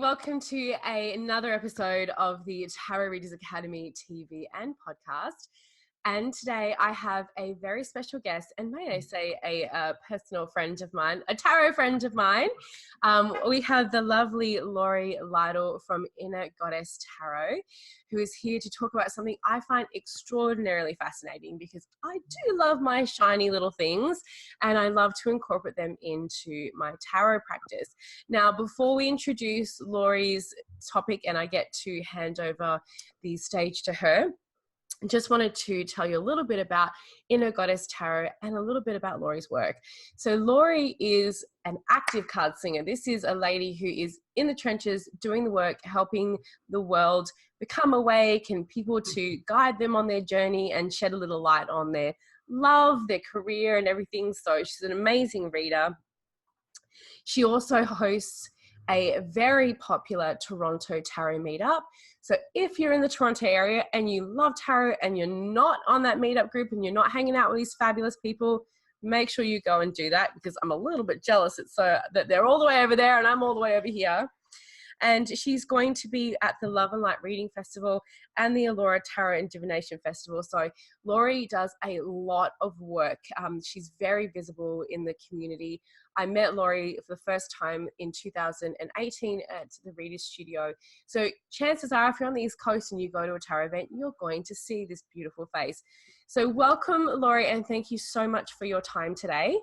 welcome to another episode of the Tarot Readers Academy TV and podcast. And today I have a very special guest, and may I say a personal friend of mine, a tarot friend of mine. We have the lovely Lytle from Inner Goddess Tarot, who is here to talk about something I find extraordinarily fascinating, because I do love my shiny little things and I love to incorporate them into my tarot practice. Now, before we introduce Laurie's topic and I get to hand over the stage to her, I just wanted to tell you a little bit about Inner Goddess Tarot and a little bit about Laurie's work. So Laurie is an active card slinger. This is a lady who is in the trenches doing the work, helping the world become awake and people to guide them on their journey and shed a little light on their love, their career and everything. So she's an amazing reader. She also hosts a very popular Toronto tarot meetup. So if you're in the Toronto area and you love tarot and you're not on that meetup group and you're not hanging out with these fabulous people, make sure you go and do that, because I'm a little bit jealous that they're all the way over there and I'm all the way over here. And she's going to be at the Love and Light Reading Festival and the Allura Tarot and Divination Festival. So Laurie does a lot of work. She's very visible in the community. I met Laurie for the first time in 2018 at the Reader's Studio. So chances are, if you're on the East Coast and you go to a tarot event, you're going to see this beautiful face. So welcome, Laurie, and thank you so much for your time today.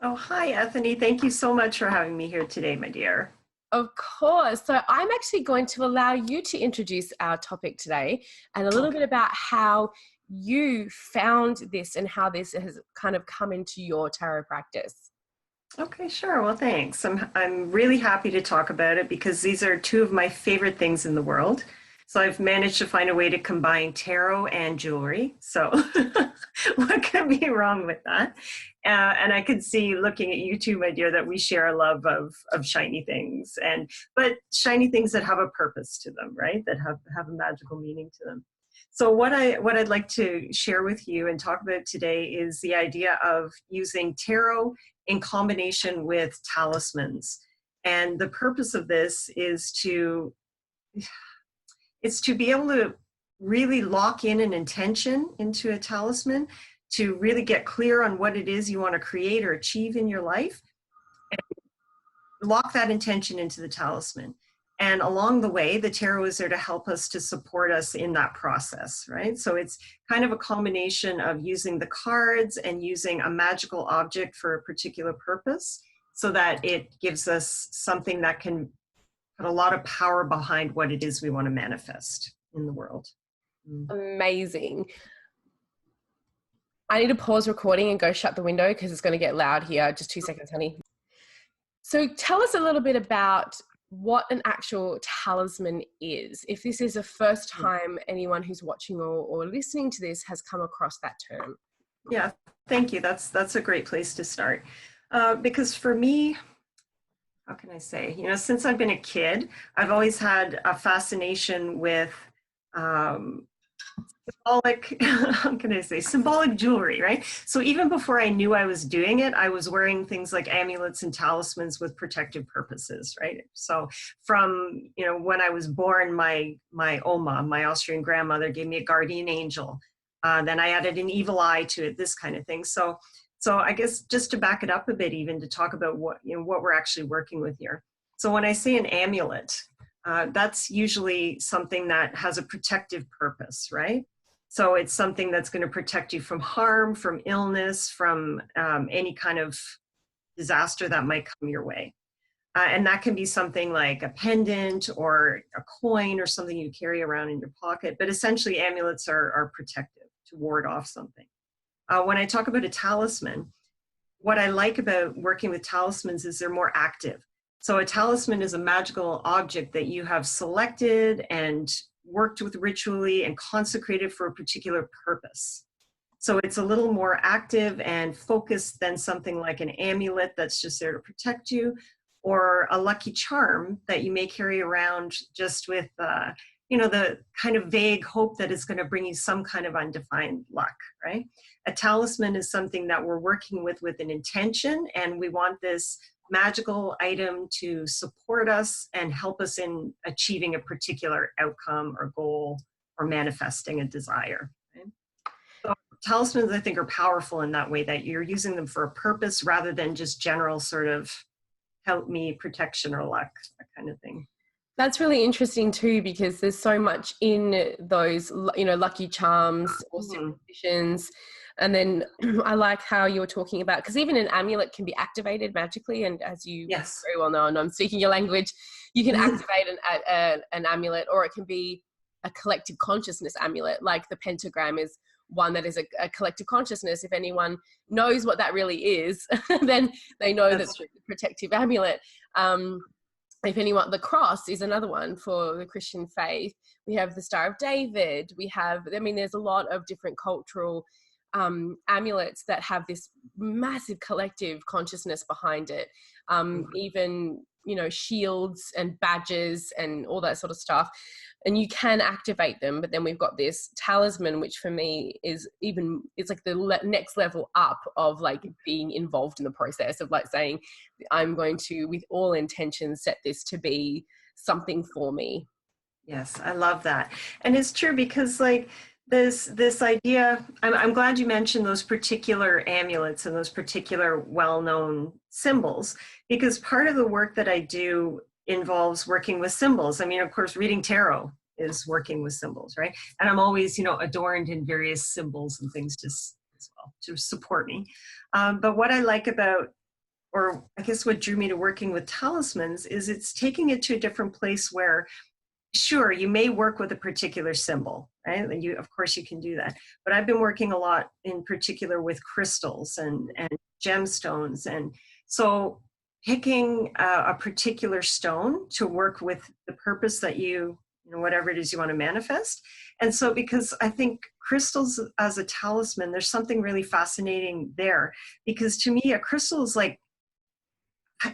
Oh, hi, Ethany. Thank you so much for having me here today, my dear. Of course. So I'm actually going to allow you to introduce our topic today and a little bit about how you found this and how this has kind of come into your tarot practice. Okay, sure. Well, thanks. I'm really happy to talk about it because these are two of my favorite things in the world. So I've managed to find a way to combine tarot and jewelry. So what could be wrong with that? And I could see, looking at you too, my dear, that we share a love of shiny things, but shiny things that have a purpose to them, right? That have a magical meaning to them. So what I'd like to share with you and talk about today is the idea of using tarot in combination with talismans. And the purpose of this is to be able to really lock in an intention into a talisman, to really get clear on what it is you want to create or achieve in your life, and lock that intention into the talisman. And along the way, the tarot is there to help us, to support us in that process, right? So it's kind of a combination of using the cards and using a magical object for a particular purpose, so that it gives us something that can put a lot of power behind what it is we want to manifest in the world. Amazing. I need to pause recording and go shut the window because it's going to get loud here. Just 2 seconds, honey. So tell us a little bit about what an actual talisman is, if this is the first time anyone who's watching or listening to this has come across that term. Yeah, thank you. That's a great place to start. Because for me, how can I say, since I've been a kid, I've always had a fascination with symbolic jewelry, right? So even before I knew I was doing it, I was wearing things like amulets and talismans with protective purposes, right? So from, when I was born, my Oma, my Austrian grandmother, gave me a guardian angel. Then I added an evil eye to it, this kind of thing. So I guess just to back it up a bit, even to talk about what we're actually working with here. So when I say an amulet, that's usually something that has a protective purpose, right? So it's something that's going to protect you from harm, from illness, from any kind of disaster that might come your way. And that can be something like a pendant or a coin or something you carry around in your pocket. But essentially, amulets are protective, to ward off something. When I talk about a talisman, what I like about working with talismans is they're more active. So a talisman is a magical object that you have selected and worked with ritually and consecrated for a particular purpose. So it's a little more active and focused than something like an amulet that's just there to protect you, or a lucky charm that you may carry around just with, the kind of vague hope that it's going to bring you some kind of undefined luck, right? A talisman is something that we're working with an intention, and we want this magical item to support us and help us in achieving a particular outcome or goal or manifesting a desire. Right? So talismans, I think, are powerful in that way, that you're using them for a purpose rather than just general sort of help me, protection, or luck, that kind of thing. That's really interesting too, because there's so much in those, you know, lucky charms or superstitions. And then I like how you were talking about, because even an amulet can be activated magically. And as you very well know, and I'm speaking your language, you can activate an amulet, or it can be a collective consciousness amulet. Like the pentagram is one that is a collective consciousness. If anyone knows what that really is, then they know that's the protective amulet. If anyone, the cross is another one for the Christian faith. We have the Star of David. We have, I mean, there's a lot of different cultural amulets that have this massive collective consciousness behind it. Even, you know, shields and badges and all that sort of stuff. And you can activate them, but then we've got this talisman, which for me is even, it's like the next level up of like being involved in the process of like saying, I'm going to, with all intentions, set this to be something for me. Yes, I love that. And it's true, because like this idea, I'm glad you mentioned those particular amulets and those particular well-known symbols, because part of the work that I do involves working with symbols. I mean, of course, reading tarot is working with symbols, right? And I'm always, you know, adorned in various symbols and things just as well to support me. But what I like about, or I guess what drew me to working with talismans, is it's taking it to a different place where, sure, you may work with a particular symbol, right? And you, of course, you can do that. But I've been working a lot in particular with crystals and gemstones. And so picking a particular stone to work with the purpose that you know, whatever it is you want to manifest. And so, because I think crystals as a talisman, there's something really fascinating there, because to me, a crystal is like,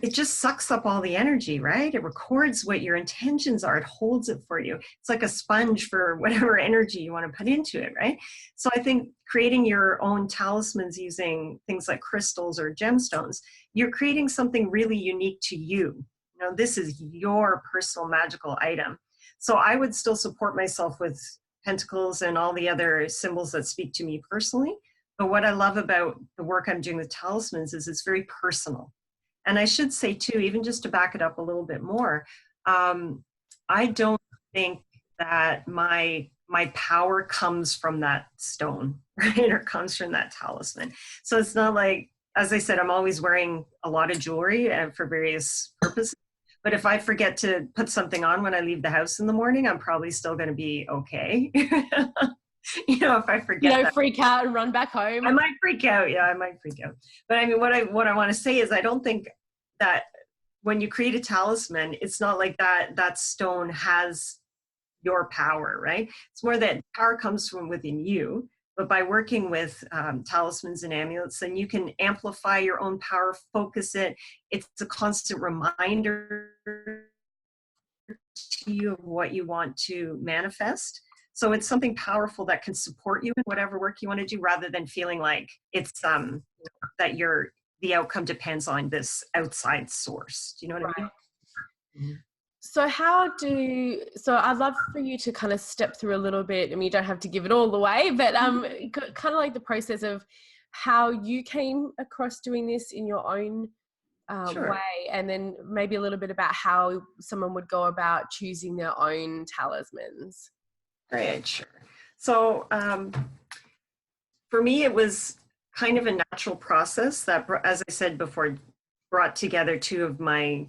it just sucks up all the energy, right? It records what your intentions are. It holds it for you. It's like a sponge for whatever energy you want to put into it, right? So I think creating your own talismans using things like crystals or gemstones, you're creating something really unique to you. You know, this is your personal magical item. So I would still support myself with pentacles and all the other symbols that speak to me personally. But what I love about the work I'm doing with talismans is it's very personal. And I should say too, even just to back it up a little bit more, I don't think that my power comes from that stone, right? Or comes from that talisman. So it's not like, as I said, I'm always wearing a lot of jewelry for various purposes. But if I forget to put something on when I leave the house in the morning, I'm probably still going to be okay. You know, if I forget, you know, freak out and run back home. I might freak out. Yeah, I might freak out. But I mean, what I want to say is, I don't think that when you create a talisman, it's not like that stone has your power, right? It's more that power comes from within you. But by working with talismans and amulets, then you can amplify your own power, focus it. It's a constant reminder to you of what you want to manifest. So it's something powerful that can support you in whatever work you want to do, rather than feeling like it's that the outcome depends on this outside source. Do you know what I mean? Mm-hmm. So I'd love for you to kind of step through a little bit. I mean, you don't have to give it all away, but kind of like the process of how you came across doing this in your own way, and then maybe a little bit about how someone would go about choosing their own talismans. Right, sure. So for me, it was kind of a natural process that, as I said before, brought together two of my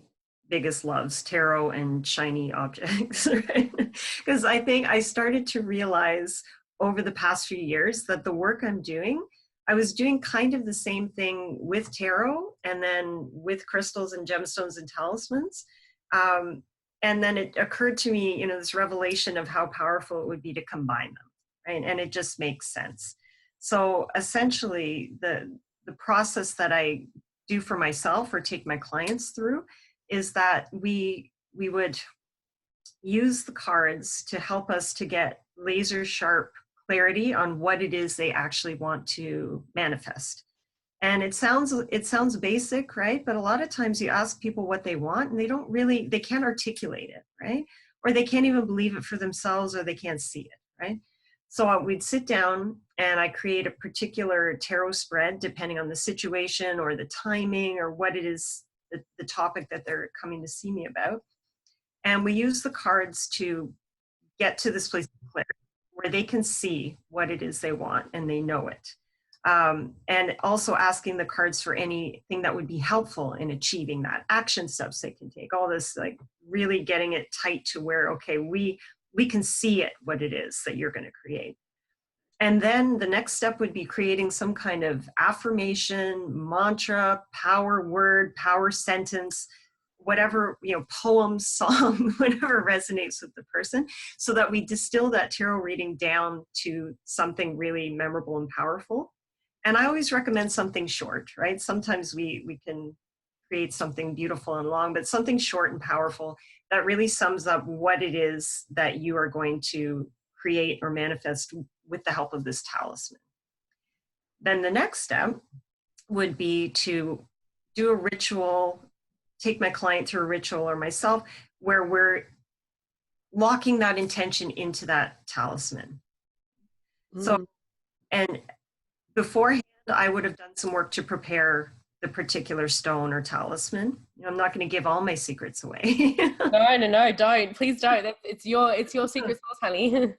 biggest loves, tarot and shiny objects, right? Because I think I started to realize over the past few years that the work I'm doing, I was doing kind of the same thing with tarot and then with crystals and gemstones and talismans. And then it occurred to me, you know, this revelation of how powerful it would be to combine them, right? And it just makes sense. So essentially, the process that I do for myself or take my clients through is that we would use the cards to help us to get laser sharp clarity on what it is they actually want to manifest. And it sounds basic, right? But a lot of times you ask people what they want and they can't articulate it, right? Or they can't even believe it for themselves, or they can't see it, right? So we'd sit down and I create a particular tarot spread depending on the situation or the timing or what it is, the topic that they're coming to see me about. And we use the cards to get to this place of clarity where they can see what it is they want and they know it. And also asking the cards for anything that would be helpful in achieving that, action steps they can take, all this, like really getting it tight to where, okay, we can see it, what it is that you're going to create. And then the next step would be creating some kind of affirmation, mantra, power word, power sentence, whatever, poem, song, whatever resonates with the person, so that we distill that tarot reading down to something really memorable and powerful. And I always recommend something short, right? Sometimes we can create something beautiful and long, but something short and powerful that really sums up what it is that you are going to create or manifest with the help of this talisman. Then the next step would be to do a ritual, take my client through a ritual or myself, where we're locking that intention into that talisman. So, and beforehand, I would have done some work to prepare the particular stone or talisman. I'm not going to give all my secrets away. No, don't. Please don't. It's your secret sauce, honey.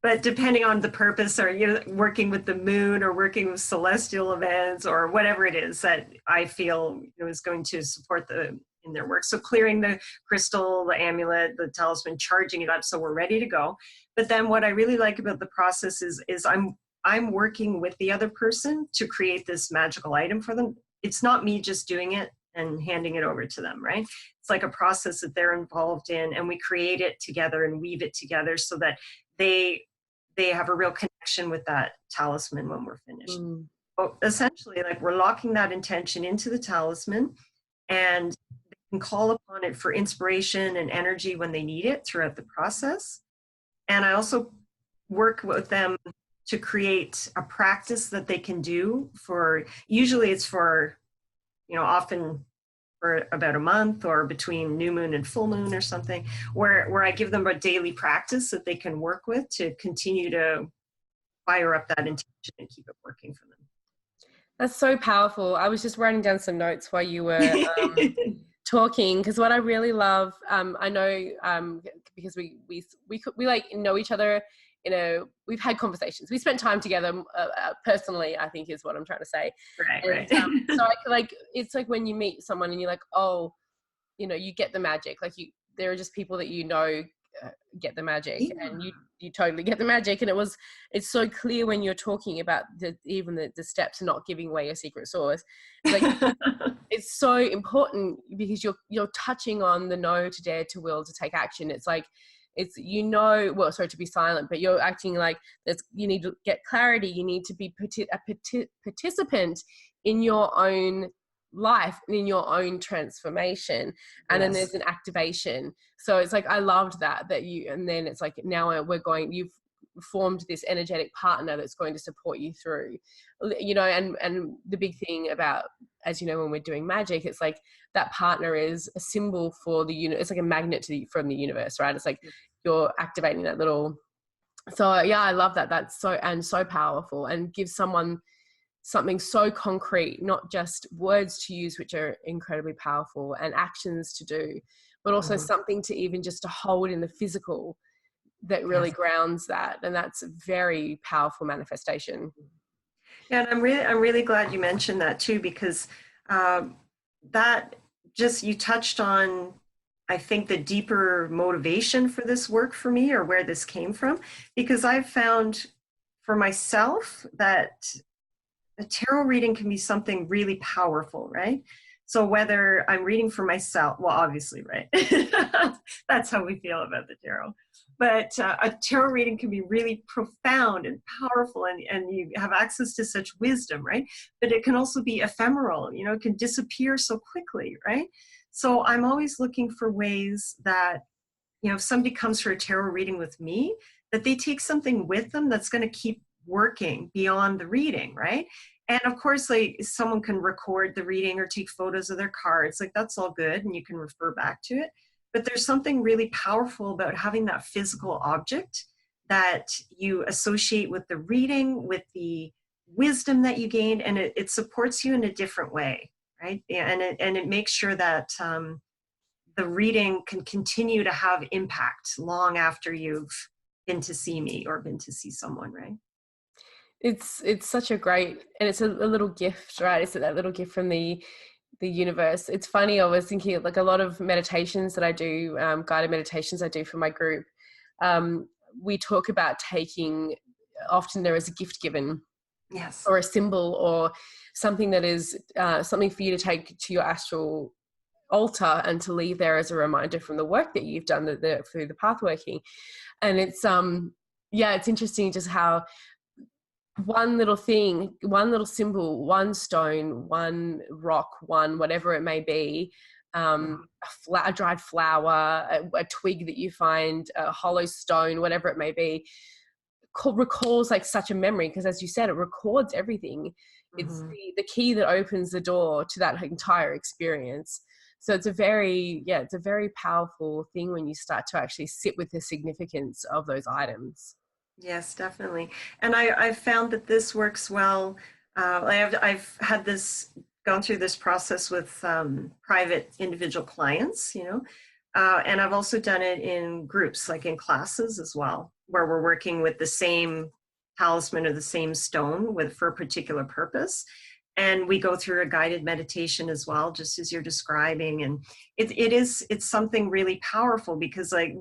But depending on the purpose, or working with the moon or working with celestial events or whatever it is that I feel is going to support in their work. So clearing the crystal, the amulet, the talisman, charging it up so we're ready to go. But then what I really like about the process is I'm working with the other person to create this magical item for them. It's not me just doing it and handing it over to them, right? It's like a process that they're involved in, and we create it together and weave it together so that they have a real connection with that talisman when we're finished. But essentially, like, we're locking that intention into the talisman, and they can call upon it for inspiration and energy when they need it throughout the process. And I also work with them to create a practice that they can do usually it's for, often for about a month or between new moon and full moon or something, where I give them a daily practice that they can work with to continue to fire up that intention and keep it working for them. That's so powerful. I was just writing down some notes while you were talking, because what I really love, I know, because we like know each other. We've had conversations. We spent time together personally, I think is what I'm trying to say. Right. So it's like when you meet someone and you're like, oh, you get the magic. Like there are just people that get the magic, and you totally get the magic. And it's so clear when you're talking about even the steps and not giving away your secret sauce. It's like it's so important, because you're touching on the know, to dare, to will, to take action. It's like to be silent, but you're acting like you need to get clarity. You need to be a participant in your own life and in your own transformation. And then there's an activation. So it's like, I loved that and then it's like, now you've formed this energetic partner that's going to support you through, and the big thing about, as you know, when we're doing magic, it's like that partner is a symbol for the universe. It's like a magnet from the universe, right? It's like you're activating that little. So yeah, I love that. That's so powerful, and gives someone something so concrete, not just words to use, which are incredibly powerful, and actions to do, but also something to even just to hold in the physical that really grounds that. And that's a very powerful manifestation. Yeah, and I'm really glad you mentioned that too, because that just, you touched on, I think, the deeper motivation for this work for me, or where this came from, because I've found for myself that a tarot reading can be something really powerful, right? So whether I'm reading for myself, well, obviously, right? That's how we feel about the tarot. But a tarot reading can be really profound and powerful, and you have access to such wisdom, right? But it can also be ephemeral, it can disappear so quickly, right? So I'm always looking for ways that, if somebody comes for a tarot reading with me, that they take something with them that's going to keep working beyond the reading, right? And of course, like someone can record the reading or take photos of their cards, like that's all good and you can refer back to it. But there's something really powerful about having that physical object that you associate with the reading, with the wisdom that you gained, and it supports you in a different way, right? And it makes sure that the reading can continue to have impact long after you've been to see me or been to see someone, right? It's such a great, and it's a little gift, right? It's that little gift from the universe. It's funny, I was thinking like a lot of meditations that I do, guided meditations I do for my group, we talk about taking, often there is a gift given, Yes, or a symbol or something that is something for you to take to your astral altar and to leave there as a reminder from the work that you've done through the path working. And it's it's interesting just how one little thing, one little symbol, one stone, one rock, one whatever it may be, a dried flower, a twig that you find, a hollow stone, whatever it may be, recalls like such a memory, because as you said, it records everything. It's the key that opens the door to that entire experience. So it's a very powerful thing when you start to actually sit with the significance of those items. Yes, definitely. And I've found that this works well. I've had this, gone through this process with private individual clients, and I've also done it in groups, like in classes as well, where we're working with the same talisman or the same stone for a particular purpose. And we go through a guided meditation as well, just as you're describing. And it's something really powerful, because like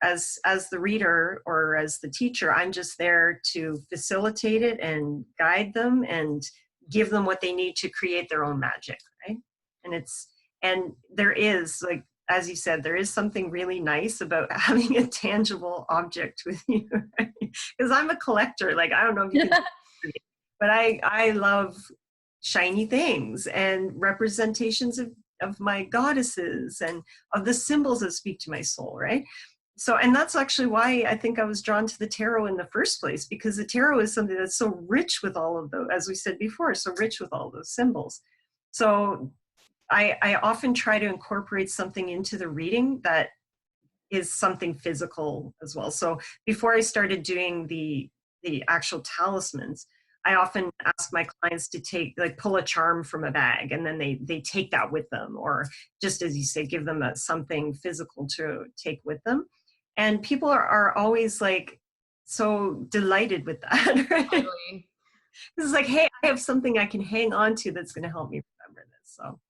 as the reader or as the teacher, I'm just there to facilitate it and guide them and give them what they need to create their own magic, right? And there is, like, as you said, there is something really nice about having a tangible object with you, right? Because I'm a collector. Like, I don't know if you can, but I love shiny things and representations of my goddesses and of the symbols that speak to my soul, right? So, and that's actually why I think I was drawn to the tarot in the first place, because the tarot is something that's so rich with all of those, as we said before, so rich with all those symbols. So I often try to incorporate something into the reading that is something physical as well. So before I started doing the actual talismans, I often ask my clients to pull a charm from a bag, and then they take that with them, or just as you say, give them something physical to take with them. And people are always like so delighted with that, right? Totally. It's like, hey, I have something I can hang on to that's going to help me remember this. So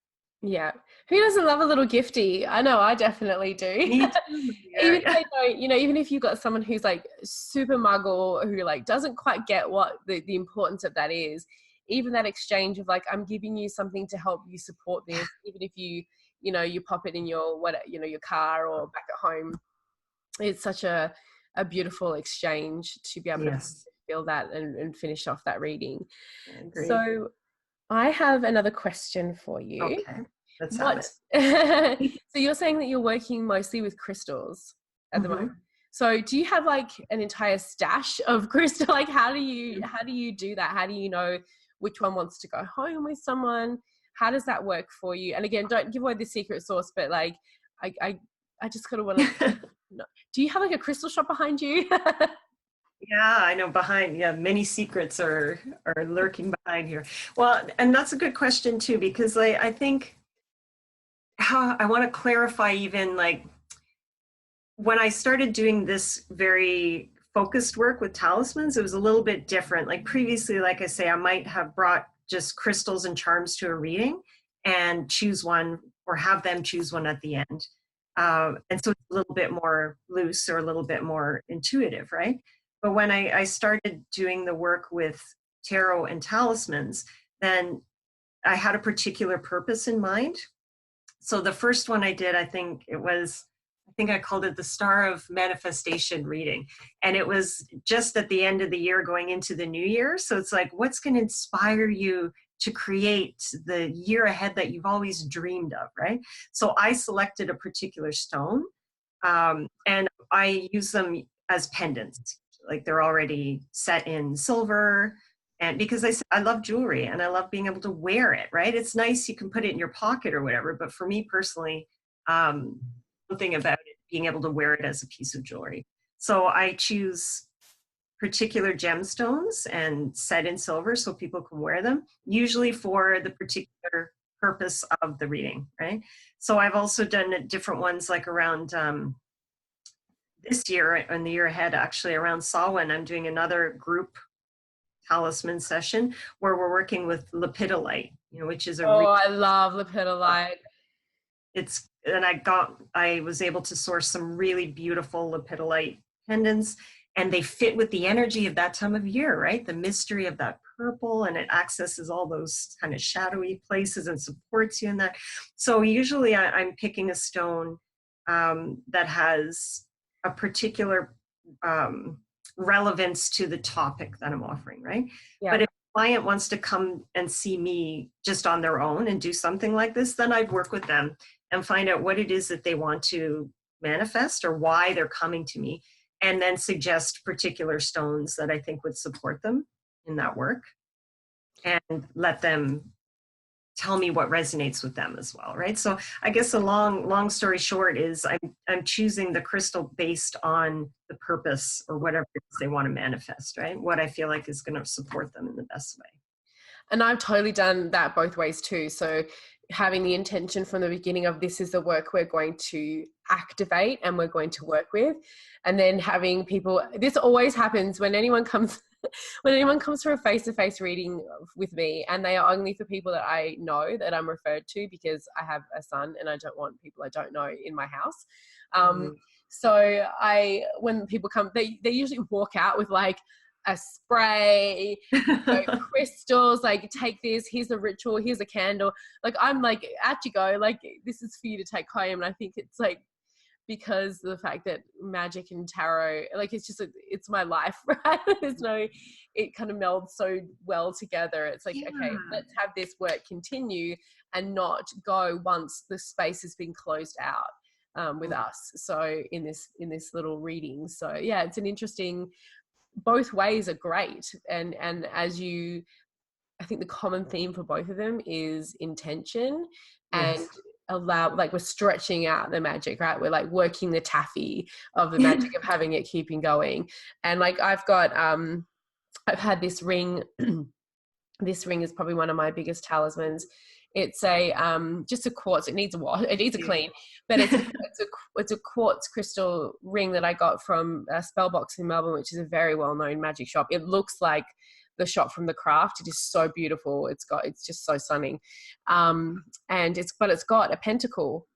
yeah, who doesn't love a little gifty? I know I definitely do. me too. Yeah, Even if they don't, even if you've got someone who's like super muggle, who like doesn't quite get what the importance of that is, even that exchange of like, I'm giving you something to help you support this, even if you pop it in your your car or back at home, it's such a beautiful exchange to be able to feel that and finish off that reading. So I have another question for you. Okay, let's have it. So you're saying that you're working mostly with crystals at the moment. So do you have like an entire stash of crystal? Like how do you do that? How do you know which one wants to go home with someone? How does that work for you? And again, don't give away the secret sauce, but like I just kind of want to know. Do you have like a crystal shop behind you? Yeah, I know many secrets are lurking behind here. Well, and that's a good question too, because I think I want to clarify, even like when I started doing this very focused work with talismans, it was a little bit different. Like previously, like I say, I might have brought just crystals and charms to a reading and choose one, or have them choose one at the end. And so it's a little bit more loose or a little bit more intuitive, right? But when I started doing the work with tarot and talismans, then I had a particular purpose in mind. So the first one I did, I think I called it the Star of Manifestation reading. And it was just at the end of the year going into the new year. So it's like, what's going to inspire you to create the year ahead that you've always dreamed of, right? So I selected a particular stone, and I use them as pendants. like they're already set in silver. And because I love jewelry and I love being able to wear it, right? It's nice, you can put it in your pocket or whatever, but for me personally, something about it, being able to wear it as a piece of jewelry. So I choose particular gemstones and set in silver so people can wear them, usually for the particular purpose of the reading, right? So I've also done different ones like around this year and the year ahead, actually around Samhain, I'm doing another group talisman session where we're working with lepidolite, which is I love lepidolite. I was able to source some really beautiful lepidolite pendants, and they fit with the energy of that time of year, right? The mystery of that purple, and it accesses all those kind of shadowy places and supports you in that. So usually I'm picking a stone that has a particular relevance to the topic that I'm offering, right? Yeah. But if a client wants to come and see me just on their own and do something like this, then I'd work with them and find out what it is that they want to manifest or why they're coming to me, and then suggest particular stones that I think would support them in that work, and let them tell me what resonates with them as well, right? So I guess the long story short is I'm choosing the crystal based on the purpose or whatever it is they want to manifest, right? What I feel like is going to support them in the best way. And I've totally done that both ways too. So having the intention from the beginning of this is the work we're going to activate and we're going to work with. And then having people, this always happens when anyone comes for a face-to-face reading with me, and they are only for people that I know, that I'm referred to, because I have a son and I don't want people I don't know in my house. So when people come, they usually walk out with like a spray, crystals, like take this, here's a ritual, here's a candle. Like I'm like, out you go, like this is for you to take home. And I think it's like, because the fact that magic and tarot, like it's just, it's my life, right? It kind of melds so well together. It's like, okay, let's have this work continue and not go once the space has been closed out with us. So in this little reading. So yeah, it's an interesting, both ways are great. And I think the common theme for both of them is intention. Yes. And we're stretching out the magic, right? We're like working the taffy of the magic of having it keeping going. And like I've had this ring. This ring is probably one of my biggest talismans. It's just a quartz. It needs a wash. It needs a clean, but it's a quartz crystal ring that I got from Spellbox in Melbourne, which is a very well-known magic shop. It looks like the shop from The Craft. It is so beautiful. It's just so stunning. And it's got a pentacle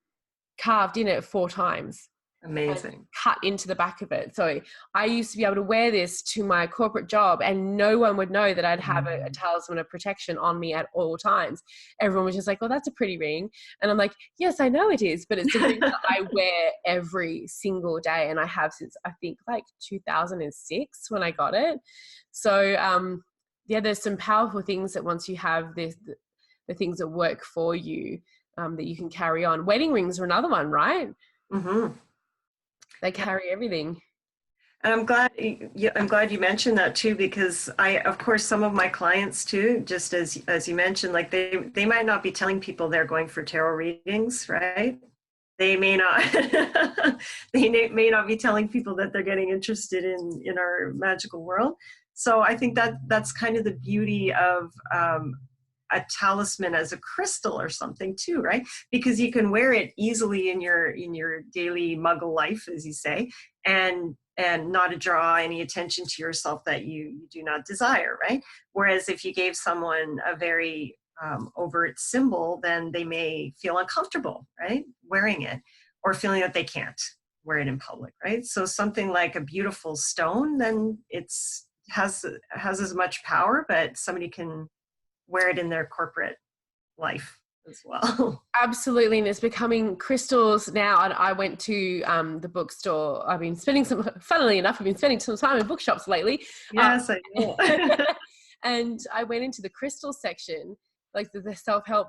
carved in it 4 times. Amazing. Cut into the back of it. So I used to be able to wear this to my corporate job and no one would know that I'd have a talisman of protection on me at all times. Everyone was just like, oh, that's a pretty ring. And I'm like, yes, I know it is, but it's a ring that I wear every single day. And I have since I think like 2006 when I got it. So there's some powerful things that once you have the things that work for you, that you can carry on. Wedding rings are another one, right? Mm-hmm. They carry everything. And I'm glad you mentioned that too, because of course, some of my clients too, just as you mentioned, like they might not be telling people they're going for tarot readings, right? They may not, they may not be telling people that they're getting interested in our magical world. So I think that's kind of the beauty of a talisman as a crystal or something too, right? Because you can wear it easily in your daily muggle life, as you say, and not draw any attention to yourself that you do not desire, right? Whereas if you gave someone a very overt symbol, then they may feel uncomfortable, right, wearing it, or feeling that they can't wear it in public, right? So something like a beautiful stone, then has as much power, but somebody can wear it in their corporate life as well. Absolutely. And it's becoming crystals now. And I went to the bookstore. I've been spending funnily enough, I've been spending some time in bookshops lately. Yes, I know. And I went into the crystal section, like the self-help,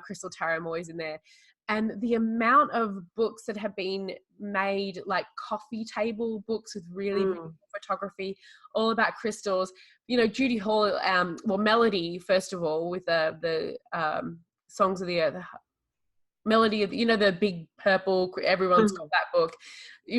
crystal tarot, I'm always in there. and the amount of books that have been made, like coffee table books with really beautiful photography, all about crystals. You know, Judy Hall, well, Melody, first of all, with the Songs of the Earth, Melody, you know, the big purple, everyone's got that book.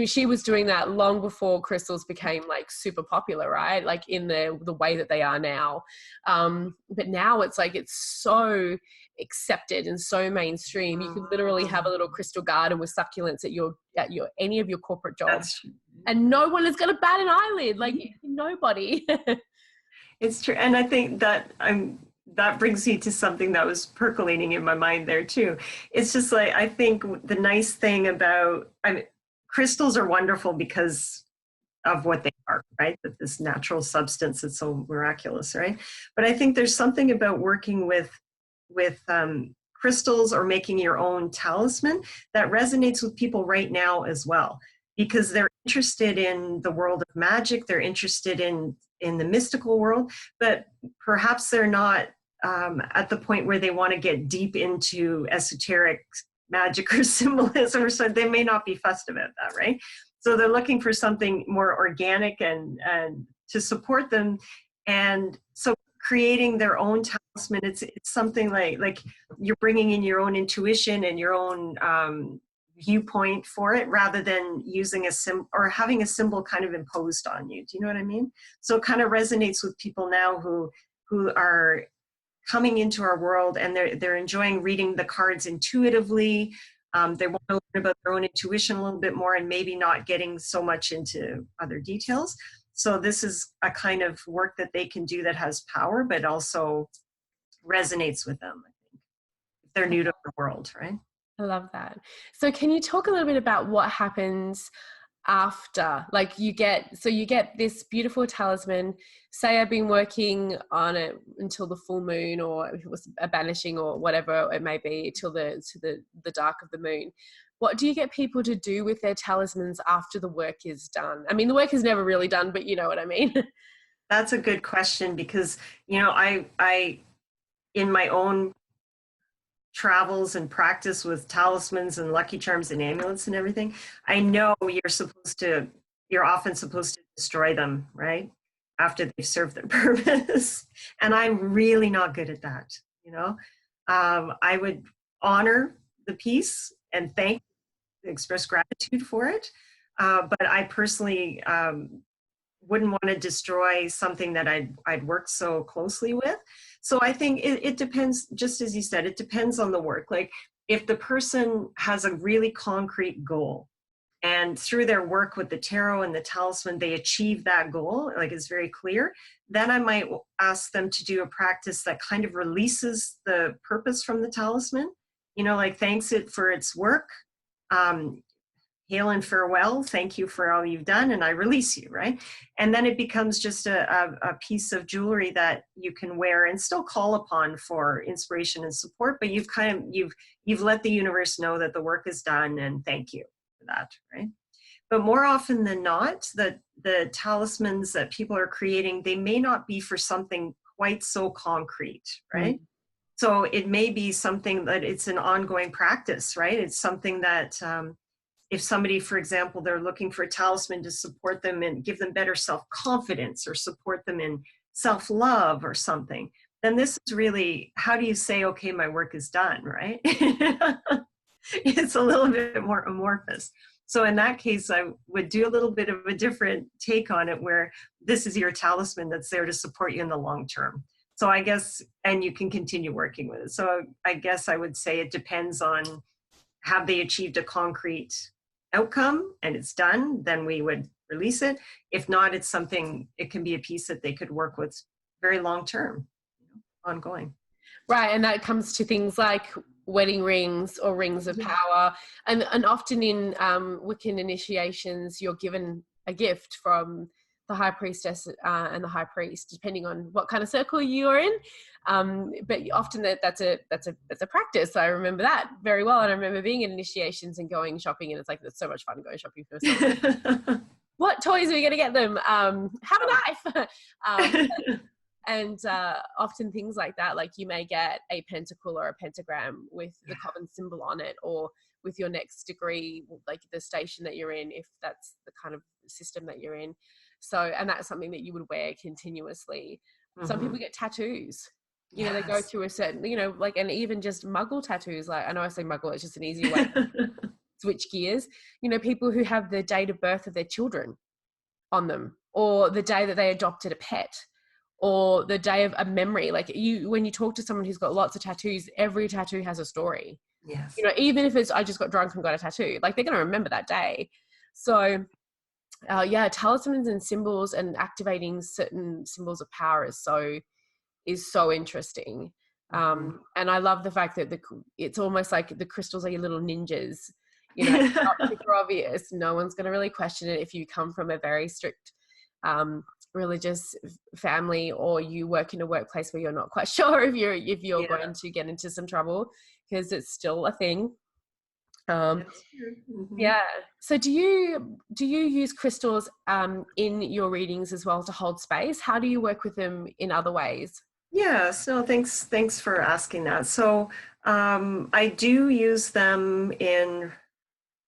She was doing that long before crystals became like super popular, right? Like in the way that they are now. But now it's like, it's so accepted and so mainstream. You could literally have a little crystal garden with succulents at your any of your corporate jobs, and no one is going to bat an eyelid. Like nobody. It's true. And I think that that brings me to something that was percolating in my mind there too. It's just like, I think the nice thing about, crystals are wonderful because of what they are, right? That this natural substance is so miraculous, right? But I think there's something about working with crystals or making your own talisman that resonates with people right now as well, because they're interested in the world of magic, they're interested in the mystical world, but perhaps they're not at the point where they want to get deep into esoteric magic or symbolism, or so they may not be fussed about that, right? So they're looking for something more organic and to support them. And so creating their own talisman, it's something like you're bringing in your own intuition and your own viewpoint for it, rather than using a symbol or having a symbol kind of imposed on you. Do you know what I mean? So it kind of resonates with people now who are coming into our world, and they're enjoying reading the cards intuitively. They want to learn about their own intuition a little bit more, and maybe not getting so much into other details. So this is a kind of work that they can do that has power, but also resonates with them, I think, if they're new to the world, right? I love that. So can you talk a little bit about what happens after? Like you get this beautiful talisman. Say I've been working on it until the full moon, or if it was a banishing or whatever it may be, till the dark of the moon. What do you get people to do with their talismans after the work is done? I mean, the work is never really done, but you know what I mean? That's a good question, because, you know, I in my own travels and practice with talismans and lucky charms and amulets and everything, I know you're often supposed to destroy them, right? After they've served their purpose. And I'm really not good at that, you know? I would honor the piece and express gratitude for it. But I personally wouldn't want to destroy something that I'd worked so closely with. So I think it depends, just as you said, it depends on the work. Like if the person has a really concrete goal, and through their work with the tarot and the talisman, they achieve that goal, like it's very clear, then I might ask them to do a practice that kind of releases the purpose from the talisman, you know, like thanks it for its work. Hail and farewell, thank you for all you've done, and I release you, right? And then it becomes just a piece of jewelry that you can wear and still call upon for inspiration and support, but you've let the universe know that the work is done, and thank you for that, right? But more often than not, the talismans that people are creating, they may not be for something quite so concrete, right? Mm-hmm. So it may be something that it's an ongoing practice, right? It's something that if somebody, for example, they're looking for a talisman to support them and give them better self-confidence or support them in self-love or something, then this is really, how do you say, okay, my work is done, right? It's a little bit more amorphous. So in that case, I would do a little bit of a different take on it, where this is your talisman that's there to support you in the long term. So I guess, and you can continue working with it. So I guess I would say it depends on, have they achieved a concrete outcome and it's done, then we would release it. If not, it's something, it can be a piece that they could work with very long term, ongoing. Right, and that comes to things like wedding rings or rings of power, and often in Wiccan initiations, you're given a gift from the high priestess and the high priest, depending on what kind of circle you're in. But often that's a practice. I remember that very well, and I remember being in initiations and going shopping, and it's like, it's so much fun going shopping for yourself. What toys are we going to get them? Have a knife. And often things like that, like you may get a pentacle or a pentagram with the common symbol on it, or with your next degree, like the station that you're in, if that's the kind of system that you're in. So, and that's something that you would wear continuously. Some people get tattoos. You know, they go through a certain, you know, like, and even just muggle tattoos. Like, I know I say muggle, it's just an easy way to switch gears. You know, people who have the date of birth of their children on them, or the day that they adopted a pet, or the day of a memory. Like when you talk to someone who's got lots of tattoos, every tattoo has a story. Yes. You know, even if it's, I just got drunk and got a tattoo, like they're going to remember that day. So talismans and symbols and activating certain symbols of power is so interesting. And I love the fact that it's almost like the crystals are your little ninjas. You know, it's not super obvious. No one's going to really question it if you come from a very strict religious family, or you work in a workplace where you're not quite sure if you're going to get into some trouble, because it's still a thing. Yeah. So do you use crystals in your readings as well to hold space? How do you work with them in other ways? Yeah, so thanks for asking that. So I do use them in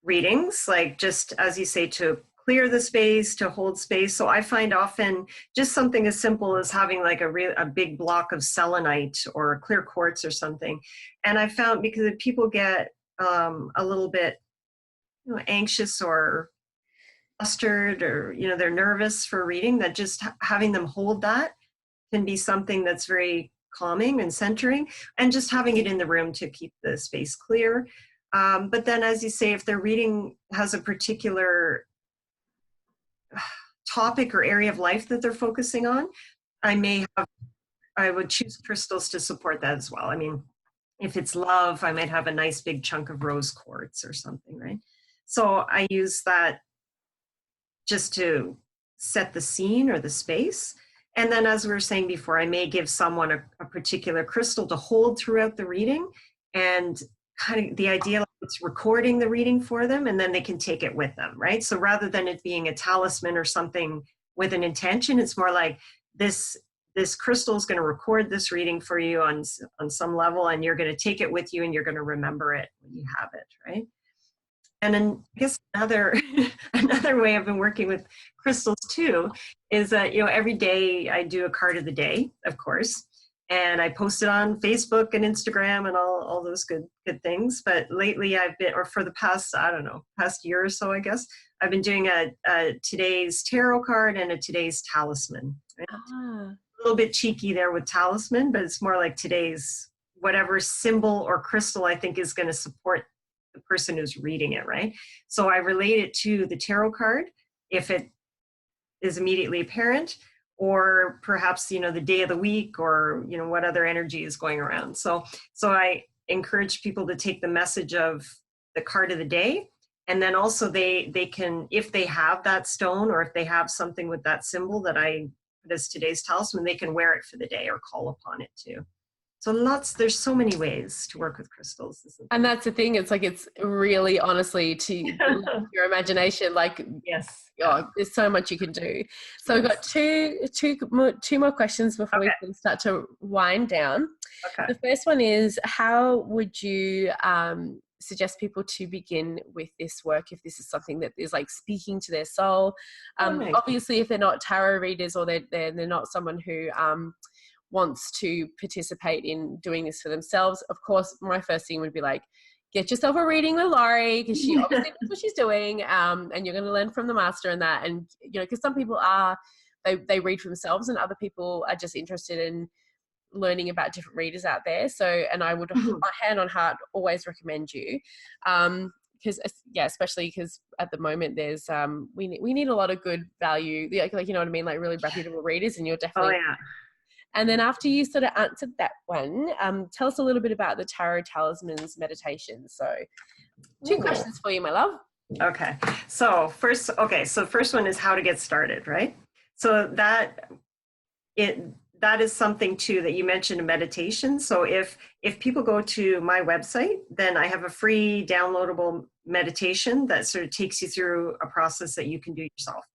readings, like just as you say, to clear the space, to hold space. So I find often just something as simple as having like a big block of selenite or clear quartz or something. And I found, because if people get a little bit, you know, anxious or flustered, or, you know, they're nervous for reading, that just having them hold that can be something that's very calming and centering, and just having it in the room to keep the space clear. But then, as you say, if their reading has a particular topic or area of life that they're focusing on, I would choose crystals to support that as well. I mean, if it's love, I might have a nice big chunk of rose quartz or something, right? So I use that just to set the scene or the space. And then, as we were saying before, I may give someone a particular crystal to hold throughout the reading, and kind of the idea, like it's recording the reading for them, and then they can take it with them, right? So rather than it being a talisman or something with an intention, it's more like this crystal is going to record this reading for you on some level, and you're going to take it with you, and you're going to remember it when you have it, right? And then I guess another way I've been working with crystals too is that, you know, every day I do a card of the day, of course, and I post it on Facebook and Instagram and all those good things. But lately I've been, or for the past, I don't know, past year or so, I guess, I've been doing a today's tarot card and a today's talisman. Right? A little bit cheeky there with talisman, but it's more like today's whatever symbol or crystal I think is going to support the person who's reading it, right? So I relate it to the tarot card if it is immediately apparent, or perhaps, you know, the day of the week, or, you know, what other energy is going around. So I encourage people to take the message of the card of the day, and then also they can, if they have that stone, or if they have something with that symbol that I put as today's talisman, they can wear it for the day or call upon it too. So there's so many ways to work with crystals. And that's the thing. It's like, it's really honestly to your imagination. Like, yes, there's so much you can do. So we've got two more questions before we can start to wind down. Okay. The first one is, how would you suggest people to begin with this work if this is something that is like speaking to their soul? Obviously, if they're not tarot readers, or they're not someone who wants to participate in doing this for themselves, of course, my first thing would be like, get yourself a reading with Laurie, because she obviously knows what she's doing, and you're going to learn from the master in that. And, you know, because some people they read for themselves, and other people are just interested in learning about different readers out there. So, and I would, hand on heart, always recommend you. Because especially because at the moment there's we need a lot of good value, like you know what I mean, like really reputable readers, and you're definitely. Oh, yeah. And then after you sort of answered that one, tell us a little bit about the Tarot Talismans meditation. So 2 questions for you, my love. Okay. So first one is how to get started, right? So that is something too that you mentioned in meditation. So if people go to my website, then I have a free downloadable meditation that sort of takes you through a process that you can do yourself.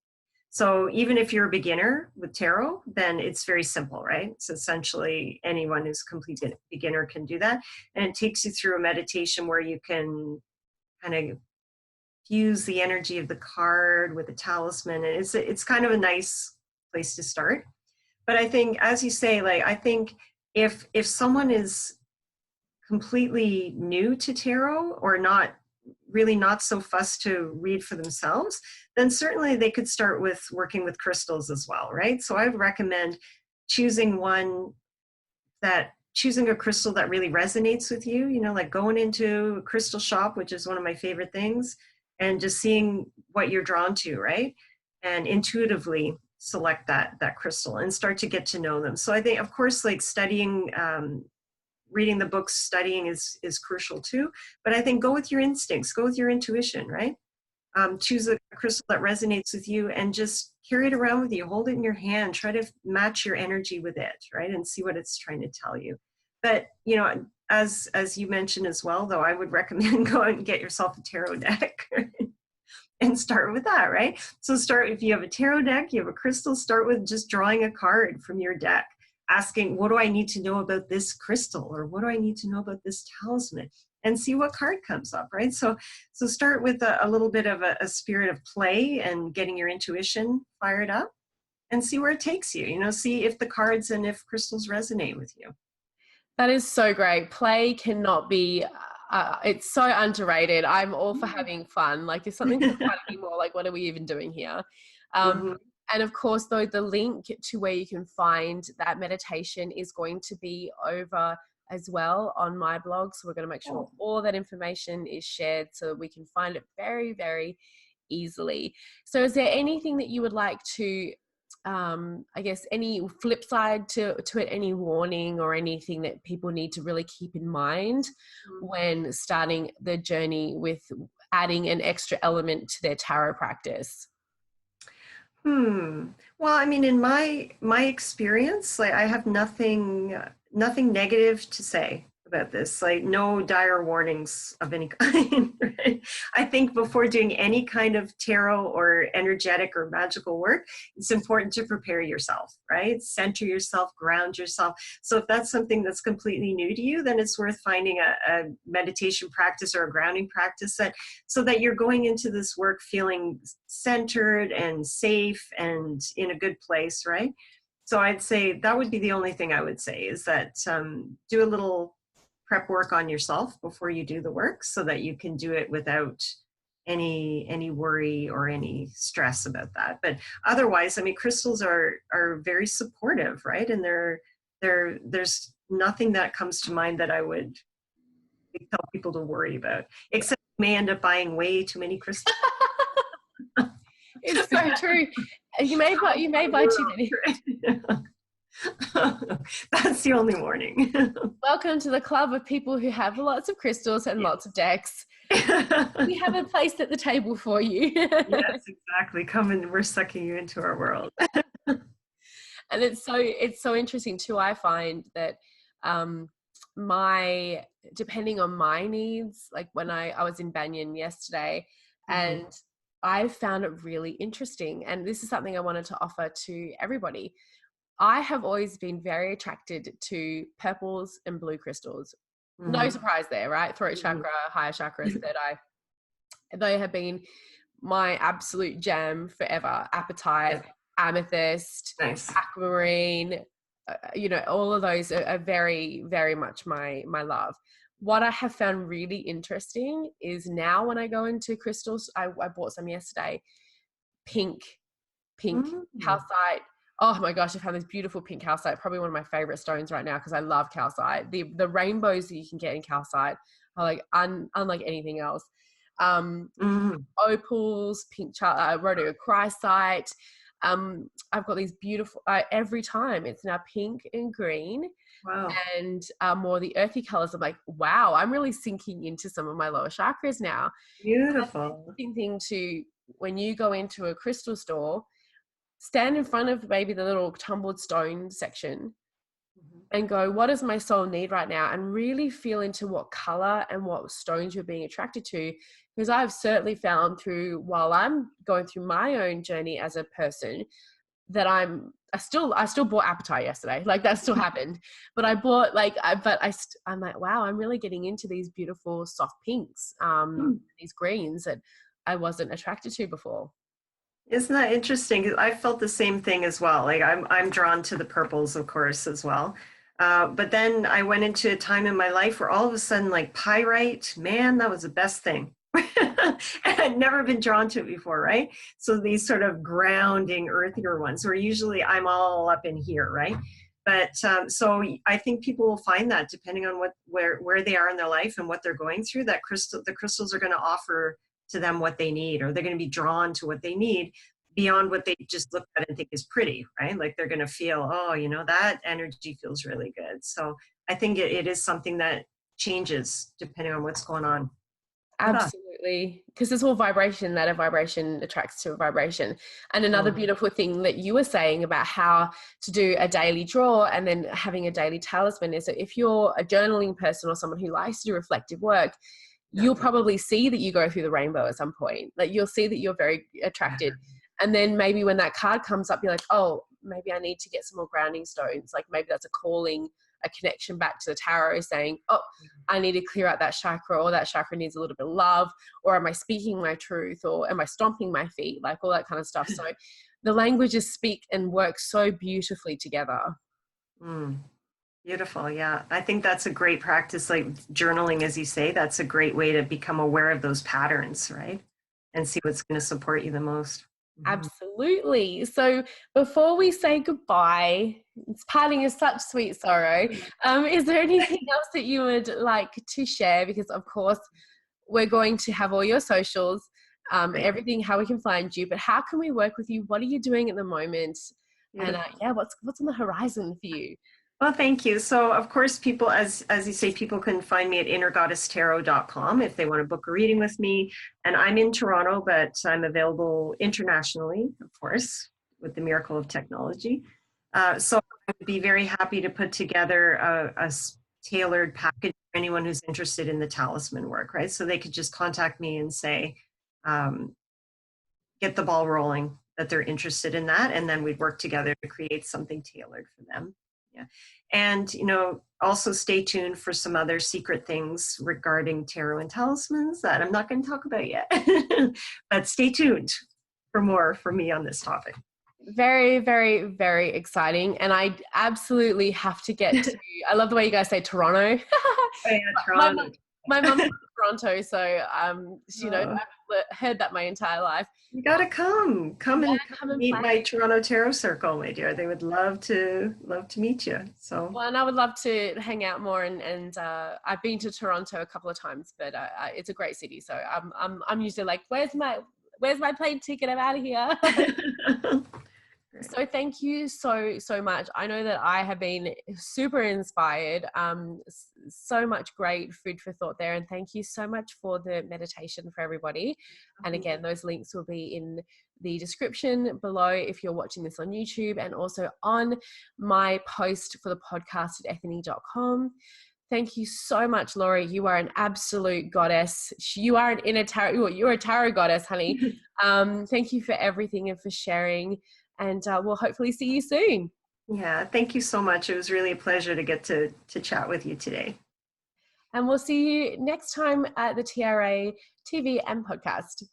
So even if you're a beginner with tarot, then it's very simple, right? So essentially anyone who's a complete beginner can do that. And it takes you through a meditation where you can kind of fuse the energy of the card with the talisman. And it's kind of a nice place to start. But I think, as you say, like, I think if someone is completely new to tarot or not so fussed to read for themselves, then certainly they could start with working with crystals as well, right? So I would recommend choosing a crystal that really resonates with you, like going into a crystal shop, which is one of my favorite things, and just seeing what you're drawn to, right? And intuitively select that crystal and start to get to know them. So I think, of course, like studying, reading the books, studying is crucial too. But I think go with your instincts, go with your intuition, right? Choose a crystal that resonates with you and just carry it around with you. Hold it in your hand. Try to match your energy with it, right? And see what it's trying to tell you. But, as you mentioned as well, though, I would recommend go and get yourself a tarot deck and start with that, right? So if you have a tarot deck, you have a crystal, start with just drawing a card from your deck, asking, what do I need to know about this crystal? Or what do I need to know about this talisman? And see what card comes up, right? So start with a little bit of a spirit of play and getting your intuition fired up and see where it takes you, see if the cards and if crystals resonate with you. That is so great. Play cannot be, it's so underrated. I'm all for having fun. Like if something's not fun anymore, like what are we even doing here? And of course, though, the link to where you can find that meditation is going to be over as well on my blog. So we're going to make sure all that information is shared so we can find it very, very easily. So is there anything that you would like to, I guess, any flip side to it, any warning or anything that people need to really keep in mind when starting the journey with adding an extra element to their tarot practice? Well, I mean, in my experience, like I have nothing negative to say about this, like no dire warnings of any kind, right? I think before doing any kind of tarot or energetic or magical work, it's important to prepare yourself, right? Center yourself, ground yourself. So if that's something that's completely new to you, then it's worth finding a meditation practice or a grounding practice so that you're going into this work feeling centered and safe and in a good place, right? So I'd say that would be the only thing I would say is that do a little prep work on yourself before you do the work so that you can do it without any worry or any stress about that. But otherwise, I mean, crystals are very supportive, right? And there's nothing that comes to mind that I would tell people to worry about, except you may end up buying way too many crystals. It's so true. You may buy too many. That's the only warning. Welcome to the club of people who have lots of crystals and lots of decks. We have a place at the table for you. Yes, exactly. Come and we're sucking you into our world. And it's so interesting too. I find that depending on my needs, like when I was in Banyan yesterday, and I found it really interesting. And this is something I wanted to offer to everybody. I have always been very attracted to purples and blue crystals. No surprise there, right? Throat chakra, higher chakras, third eye. They have been my absolute jam forever. Apatite, amethyst, aquamarine, all of those are very, very much my love. What I have found really interesting is now when I go into crystals, I bought some yesterday, pink calcite. Oh my gosh, I found this beautiful pink calcite, probably one of my favorite stones right now because I love calcite. The rainbows that you can get in calcite are like unlike anything else. Opals, pink rhodochrosite. I've got these beautiful, every time it's now pink and green. Wow. And more the earthy colors. I'm like, wow, I'm really sinking into some of my lower chakras now. Beautiful. Thing to when you go into a crystal store, stand in front of maybe the little tumbled stone section and go, what does my soul need right now? And really feel into what color and what stones you're being attracted to, Because I've certainly found while I'm going through my own journey as a person, that I still bought Appetite yesterday. Like that still happened, but I bought I'm like, wow, I'm really getting into these beautiful soft pinks, these greens that I wasn't attracted to before. Isn't that interesting? 'Cause I felt the same thing as well. Like I'm drawn to the purples, of course, as well. But then I went into a time in my life where all of a sudden, like pyrite, man, that was the best thing. And I'd never been drawn to it before, right? So these sort of grounding, earthier ones, where usually I'm all up in here, right? But so I think people will find that depending on where they are in their life and what they're going through, that the crystals are going to offer to them what they need, or they're going to be drawn to what they need beyond what they just look at and think is pretty, right? Like they're going to feel, oh, that energy feels really good. So I think it is something that changes depending on what's going on. Absolutely, because it's all vibration, that a vibration attracts to a vibration. And another beautiful thing that you were saying about how to do a daily draw and then having a daily talisman is that if you're a journaling person or someone who likes to do reflective work, you'll probably see that you go through the rainbow at some point. Like you'll see that you're very attracted. And then maybe when that card comes up, you're like, oh, maybe I need to get some more grounding stones. Like maybe that's a calling, a connection back to the tarot saying, oh, I need to clear out that chakra, or that chakra needs a little bit of love, or am I speaking my truth, or am I stomping my feet, like all that kind of stuff. So the languages speak and work so beautifully together. Beautiful. Yeah. I think that's a great practice. Like journaling, as you say, that's a great way to become aware of those patterns, right? And see what's going to support you the most. Absolutely. So before we say goodbye, parting is such sweet sorrow. Is there anything else that you would like to share? Because of course, we're going to have all your socials, everything, how we can find you, but how can we work with you? What are you doing at the moment? And what's on the horizon for you? Well, thank you. So, of course, people, as you say, people can find me at innergoddesstarot.com if they want to book a reading with me. And I'm in Toronto, but I'm available internationally, of course, with the miracle of technology. So I would be very happy to put together a tailored package for anyone who's interested in the talisman work, right? So they could just contact me and say, get the ball rolling, that they're interested in that. And then we'd work together to create something tailored for them. Yeah. And, also stay tuned for some other secret things regarding tarot and talismans that I'm not going to talk about yet. But stay tuned for more from me on this topic. Very, very, very exciting. And I absolutely have to get to, I love the way you guys say Toronto. Oh, yeah, Toronto. My mom's from Toronto, so I've heard that my entire life. You gotta come and meet my Toronto Tarot Circle, my dear. They would love to meet you. So well, and I would love to hang out more. And I've been to Toronto a couple of times, but it's a great city. So I'm usually like, where's my plane ticket? I'm out of here. So thank you so much. I know that I have been super inspired. So much great food for thought there. And thank you so much for the meditation for everybody. And again, those links will be in the description below if you're watching this on YouTube, and also on my post for the podcast at ethany.com. Thank you so much, Laurie. You are an absolute goddess. You are an inner tarot. You're a tarot goddess, honey. Thank you for everything and for sharing. And we'll hopefully see you soon. Yeah, thank you so much. It was really a pleasure to get to chat with you today. And we'll see you next time at the TRA TV and podcast.